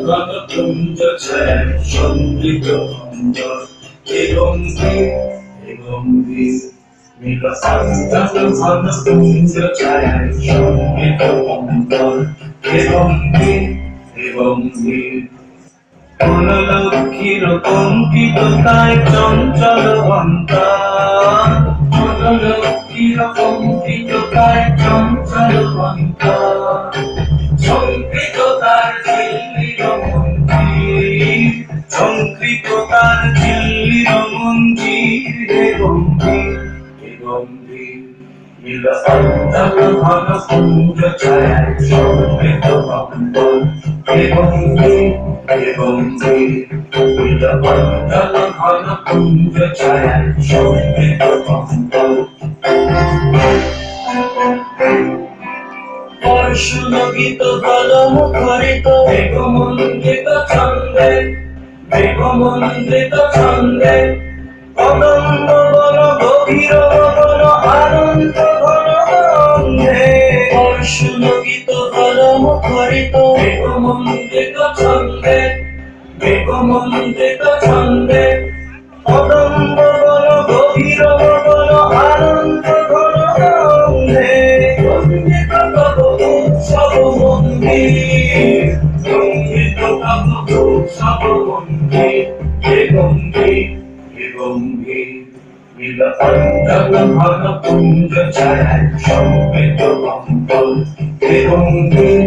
ঘনপুঞ্জ ছায়া সমৃদ্ধ অন্তর গম্ভীর নীল অঞ্চল ঘনপুঞ্জ ছায়া সমৃদ্ধ অন্তর গম্ভীর ফুললক্ষ্মীর কঙ্কিততায় চঞ্চল অন্তর ফুললক্ষ্মীর কঙ্কিততায় চঞ্চল অন্তর ঝঙ্কৃততার ঝিল্লির মঞ্জির ঝঙ্কৃততার ঝিল্লির মঞ্জির গম্ভীর নীল অঞ্চল ঘনপুঞ্জ ছায়া সমৃদ্ধ অন্তর গম্ভীর নীল অঞ্চল ঘনপুঞ্জ ছায়া সমৃদ্ধ অন্তর বর্ষণগীত বলমুখরিত বেগমন্দিত ছন্দে কদম্ব বন গভীর বন আনন্দ ঘন গন্ধে বর্ষণগীত বলমুখরিত বেগমন্দিত ছন্দে কদম্ব বন গভীর বন আনন্দ ঘন গন্ধে উৎসব মন্দির গম্ভীর উৎসব মন্দির গম্ভীর নীল অঞ্চল ঘনপুঞ্জ ছায়া সমৃদ্ধ অন্তর গম্ভীর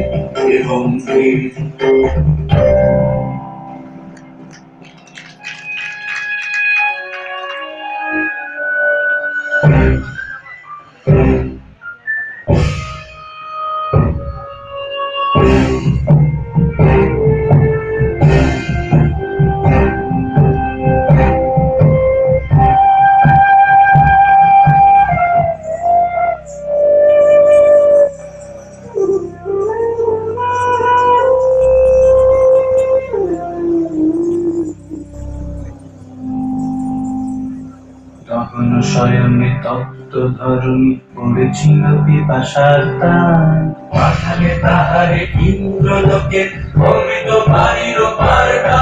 তখন শয়নে তপ্ত ধরণী পড়েছিল পিপাসার টান পাঠালে তাহারে ইন্দ্রলোকে অমৃত বাড়ির পারটা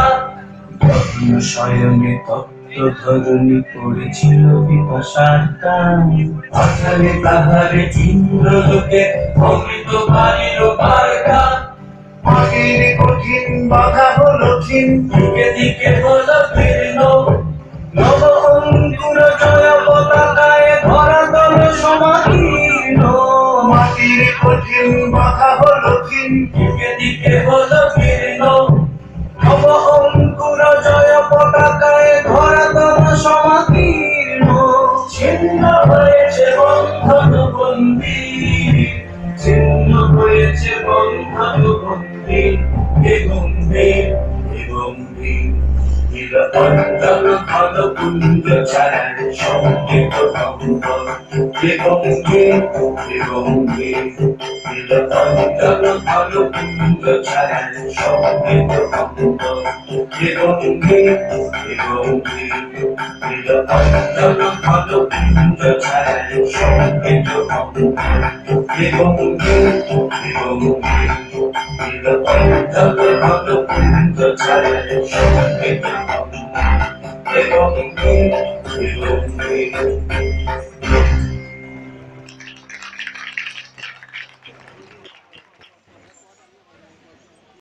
তখন শয়নে তপ্ত ধরণী পড়েছিল পিপাসার টান পাঠালে তাহারে ইন্দ্রলোকে অমৃত বাড়ির পারটা মাটির কঠিন বাধা হলো ক্ষীণ দিকে হলো জীর্ণ নব অঙ্কুর জয় পতাকায় ধরাতল সমাকীর্ণ মাটির কঠিন বাধা হলো ক্ষীণ দিকে হলো জীর্ণ নব অঙ্কুর জয় পতাকায় ধরাতল সমাকীর্ণ ছিন্ন হয়েছে বন্ধন বন্দী ছিন্ন হয়েছে বন্ধন বন্দী গম্ভীর নীল অঞ্চল ঘনপুঞ্জ ছায়া সমৃদ্ধ অন্তর গম্ভীর নীল অঞ্চল ঘনপুঞ্জ ছায়া সমৃদ্ধ অন্তর গম্ভীর নীল অঞ্চল ঘনপুঞ্জ ছায়া সমৃদ্ধ অন্তর গম্ভীর নীল অঞ্চল ঘনপুঞ্জ ছায়া সমৃদ্ধ গম্ভীর